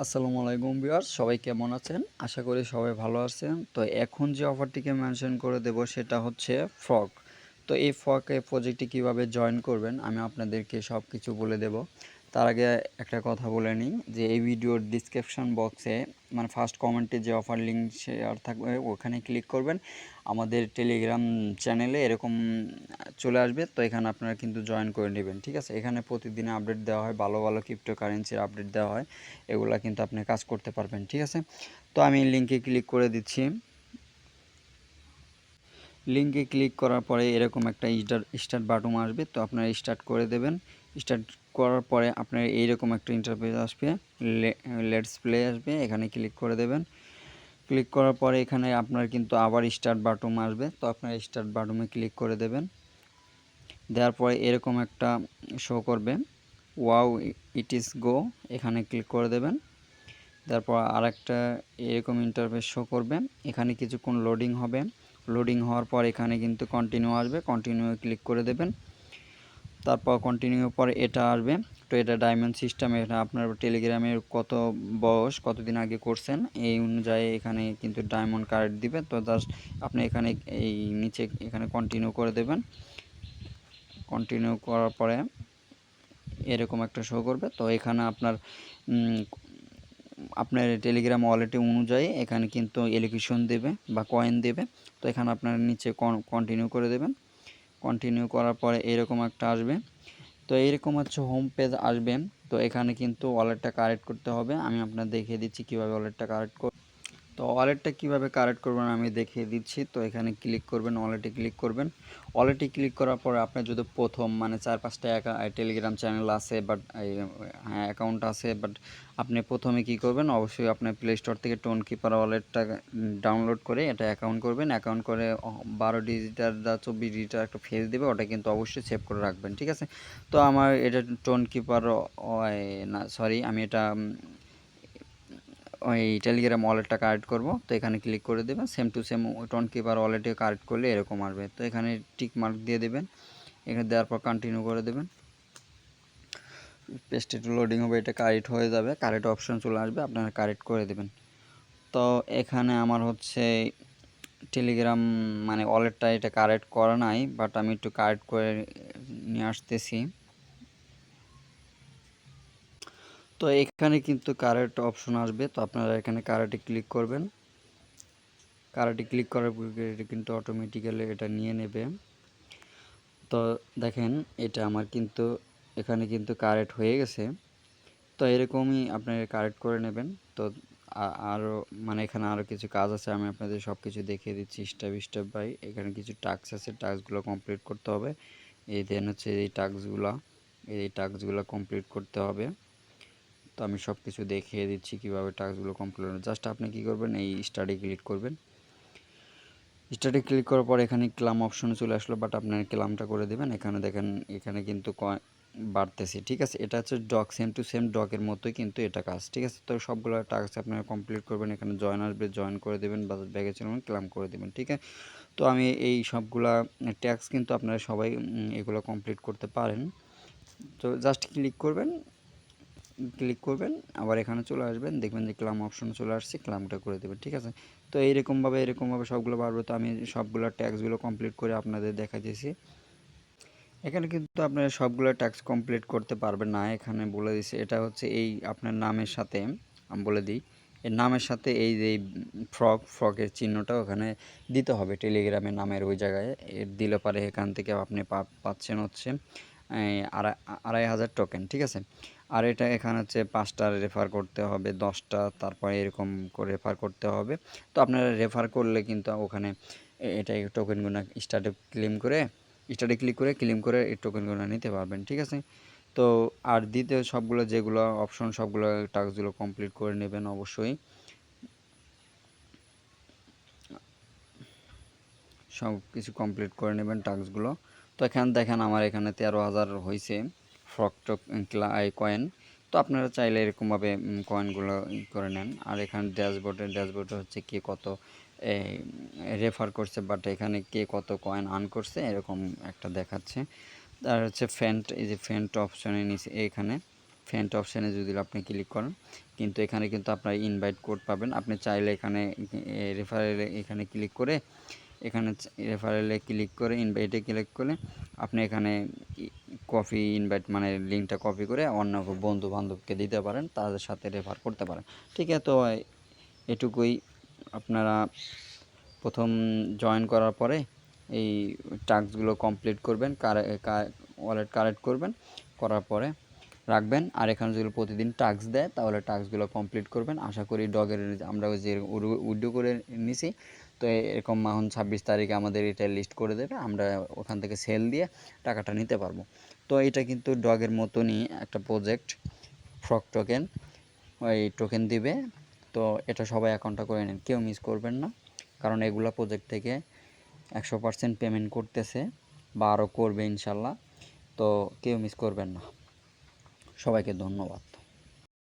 আসসালামু আলাইকুম ভিউয়ার্স, সবাই কেমন আছেন? আশা করি সবাই ভালো আছেন। তো এখন যে অফারটিকে মেনশন করে দেব সেটা হচ্ছে ফ্রক। তো এই ফ্রকে প্রজেক্টে কিভাবে জয়েন করবেন আমি আপনাদেরকে সব কিছু বলে দেব। তার আগে একটা কথা বলে নিই যে এই ভিডিওর ডিসক্রিপশন বক্সে মানে ফার্স্ট কমেন্টে যে অফার লিঙ্ক শেয়ার থাকবে ওখানে ক্লিক করবেন। আমাদের টেলিগ্রাম চ্যানেলে এরকম চলে আসবে, তো এখানে আপনারা কিন্তু জয়েন করে নেবেন, ঠিক আছে? এখানে প্রতিদিন আপডেট দেওয়া হয়, ভালো ভালো ক্রিপ্টোকারেন্সির আপডেট দেওয়া হয়, এগুলা কিন্তু আপনি কাজ করতে পারবেন, ঠিক আছে? তো আমি লিঙ্কে ক্লিক করে দিচ্ছি। লিঙ্কে ক্লিক করার পরে এরকম একটা স্টার্ট বাটন আসবে, তো আপনারা স্টার্ট করে দেবেন। স্টার্ট করার পরে আপনার এইরকম একটা ইন্টারফেস আসবে, লেটস প্লে আসবে, এখানে ক্লিক করে দেবেন। ক্লিক করার পরে এখানে আপনার কিন্তু আবার স্টার্ট বাটন আসবে, তো আপনার স্টার্ট বাটনে ক্লিক করে দেবেন। দেওয়ার পরে এরকম একটা শো করবে, ওয়াও ইট ইজ গো, এখানে ক্লিক করে দেবেন। তারপর আরেকটা এরকম ইন্টারফেস শো করবে, এখানে কিছুক্ষণ লোডিং হবে। লোডিং হওয়ার পর এখানে কিন্তু কন্টিনিউ আসবে, কন্টিনিউ ক্লিক করে দেবেন। তারপর কন্টিনিউ পরে এটা আসবে। তো এটা ডায়মন্ড সিস্টেম, এটা আপনার টেলিগ্রামের কত বয়স, কতদিন আগে করছেন এই অনুযায়ী এখানে কিন্তু ডায়মন্ড কার্ড দিবে। তো জাস্ট আপনি এখানে এই নিচে এখানে কন্টিনিউ করে দেবেন। কন্টিনিউ করার পরে এরকম একটা শো করবে। তো এখানে আপনার টেলিগ্রাম ওয়ালেটে অনুযায়ী এখানে কিন্তু এলোকেশন দেবে বা কয়েন দেবে। তো এখানে আপনার নিচে কন্টিনিউ করে দেবেন। কন্টিনিউ করার পরে এরকম একটা আসবে। তো এইরকম হচ্ছে হোম পেজ আসবে। তো এখানে কিন্তু ওয়ালেটটা কারেক্ট করতে হবে, আমি আপনার দেখিয়ে দিচ্ছি কীভাবে ওয়ালেটটা কারেক্ট তো ওয়ালেটটা কীভাবে কারেক্ট করবেন আমি দেখিয়ে দিচ্ছি। তো এখানে ক্লিক করবেন, ওয়ালেটে ক্লিক করবেন। ওয়ালেটে ক্লিক করার পরে আপনার যদি প্রথম মানে 4-5টা টেলিগ্রাম চ্যানেল আছে বাট হ্যাঁ অ্যাকাউন্ট আছে, বাট আপনি প্রথমে কি করবেন, অবশ্যই আপনার প্লে স্টোর থেকে টোন কিপার ওয়ালেটটা ডাউনলোড করে এটা অ্যাকাউন্ট করবেন। অ্যাকাউন্ট করে 12 ডিজিটার বা 24 ডিজিটার একটা ফেজ দেবে, ওটা কিন্তু অবশ্যই সেভ করে রাখবেন, ঠিক আছে? তো আমার এটা টোন কিপার, না সরি, আমি এটা ওই টেলিগ্রাম ওয়ালেটটা কারেক্ট করব। তো এখানে ক্লিক করে দেবেন, same to same tone keeper ওয়ালেটে কারেক্ট করলে এরকম আসবে। তো এখানে টিক মার্ক দিয়ে দেবেন, এখানে দেওয়ার পর কন্টিনিউ করে দেবেন। পেজটা একটু লোডিং হবে, এটা কারেক্ট হয়ে যাবে, কারেক্ট অপশন চলে আসবে, আপনারা কারেক্ট করে দেবেন। তো এখানে আমার হচ্ছে টেলিগ্রাম মানে ওয়ালেটটা এটা কারেক্ট করা নাই, বাট আমি একটু কারেক্ট করে নিয়ে আসতেছি। তো এখানে কিন্তু কারেক্ট অপশন আসবে, তো আপনারা এখানে কারেক্টে ক্লিক করবেন। কারেক্টে ক্লিক করার পরে এটা কিন্তু অটোমেটিক্যালি এটা নিয়ে নেবে। তো দেখেন এটা আমার কিন্তু এখানে কিন্তু কারেক্ট হয়ে গেছে। তো এরকমই আপনারা কারেক্ট করে নেবেন। তো আরও মানে এখানে আরও কিছু কাজ আছে, আমি আপনাদের সব কিছু দেখিয়ে দিচ্ছি স্টেপ স্টেপ বাই। এখানে কিছু টাস্ক আছে, টাস্কগুলো কমপ্লিট করতে হবে। এই দেন হচ্ছে এই টাস্কগুলো কমপ্লিট করতে হবে। তো আমি সব কিছু দেখিয়ে দিচ্ছি কীভাবে টাস্কগুলো কমপ্লিট হবে। জাস্ট আপনি কী করবেন, এই স্টাডি ক্লিক করবেন। স্টার্টে ক্লিক করার পর এখানে ক্লাম অপশনে চলে আসলো, বাট আপনার ক্লামটা করে দেবেন। এখানে দেখেন এখানে কিন্তু বাড়তেছে, ঠিক আছে? এটা হচ্ছে ডক, সেম টু সেম ডকের মতোই কিন্তু এটা কাজ, ঠিক আছে? তো সবগুলো টাস্ক আপনারা কমপ্লিট করবেন। এখানে জয়েন আসবে, জয়েন করে দেবেন, বা ব্যাগে চলবেন, ক্লাম করে দেবেন, ঠিক আছে? তো আমি এই সবগুলা ট্যাক্স কিন্তু আপনারা সবাই এগুলো কমপ্লিট করতে পারেন। তো জাস্ট ক্লিক করবেন, আবার এখানে চলে আসবেন, দেখবেন যে ক্লাম অপশন চলে আসছে, ক্লামটা করে দেবেন, ঠিক আছে? তো এরকমভাবে সবগুলো পারবো। তো আমি সবগুলো ট্যাক্সগুলো কমপ্লিট করে আপনাদের দেখাইতেছি। এখানে কিন্তু আপনারা সবগুলো ট্যাক্স কমপ্লিট করতে পারবেন না, এখানে বলে দিছে এটা হচ্ছে এই আপনার নামের সাথে, আমি বলে দিই, এর নামের সাথে এই যে ফ্রকের চিহ্নটা ওখানে দিতে হবে টেলিগ্রামের নামের ওই জায়গায়। এর দিলে পারে এখান থেকে আপনি পাচ্ছেন হচ্ছে 2500 টোকেন, ঠিক আছে? আর এটা এখানে হচ্ছে 5টা রেফার করতে হবে, 10টা, তারপরে এরকম করে রেফার করতে হবে। তো আপনারা রেফার করলে কিন্তু ওখানে এটা টোকেনগুলো স্টার্টে ক্লেম করে এই টোকেনগুলো নিতে পারবেন, ঠিক আছে? তো আর দ্বিতীয় সবগুলো যেগুলো অপশন সবগুলো টাস্কগুলো কমপ্লিট করে নেবেন অবশ্যই। সব কিছু কমপ্লিট করে নেবেন টাস্কগুলো। তো এখানে দেখেন আমার এখানে 13,000 হয়েছে কয়েন। তো আপনারা চাইলে এরকমভাবে কয়েনগুলো করে নেন। আর এখানে ড্যাশবোর্ডে হচ্ছে কে কত রেফার করছে, বাট এখানে কে কত কয়েন আর্ন করছে এরকম একটা দেখাচ্ছে। আর হচ্ছে এই যে ফ্যান্ট অপশনে নিচে এখানে ফ্যান্ট অপশানে যদি আপনি কিন্তু এখানে কিন্তু আপনার ইনভাইট কোড পাবেন। আপনি চাইলে এখানে রেফারেলে এখানে ক্লিক করে এখানে রেফারেলে ক্লিক করে ইনভাইটে ক্লিক করে আপনি এখানে কপি ইনভাইট মানে লিঙ্কটা কপি করে অন্য বন্ধু বান্ধবকে দিতে পারেন, তাদের সাথে রেফার করতে পারেন। ঠিক আছে, তো এটুকুই। আপনারা প্রথম জয়েন করার পরে এই টাস্কগুলো কমপ্লিট করবেন, ওয়ালেট কারেক্ট করবেন, করার পরে রাখবেন। আর এখানে যদি প্রতিদিন টাস্ক দেয় তাহলে টাস্কগুলো কমপ্লিট করবেন। আশা করি ডগের আমরা যে উইথড্র করে নিছি, তো এরকম মাহন 26 তারিখে আমাদের এটা লিস্ট করে দেবে, আমরা ওখান থেকে সেল দিয়ে টাকাটা নিতে পারবো। তো এটা কিন্তু ডগের মতনই একটা প্রজেক্ট, ফ্রক টোকেন, ওই টোকেন দিবে। তো এটা সবাই অ্যাকাউন্টটা করে নেন, কেউ মিস করবেন না, কারণ এগুলো প্রজেক্ট থেকে 100% পেমেন্ট করতেছে বা আরও করবে ইনশাল্লাহ। তো কেউ মিস করবেন না। সবাইকে ধন্যবাদ।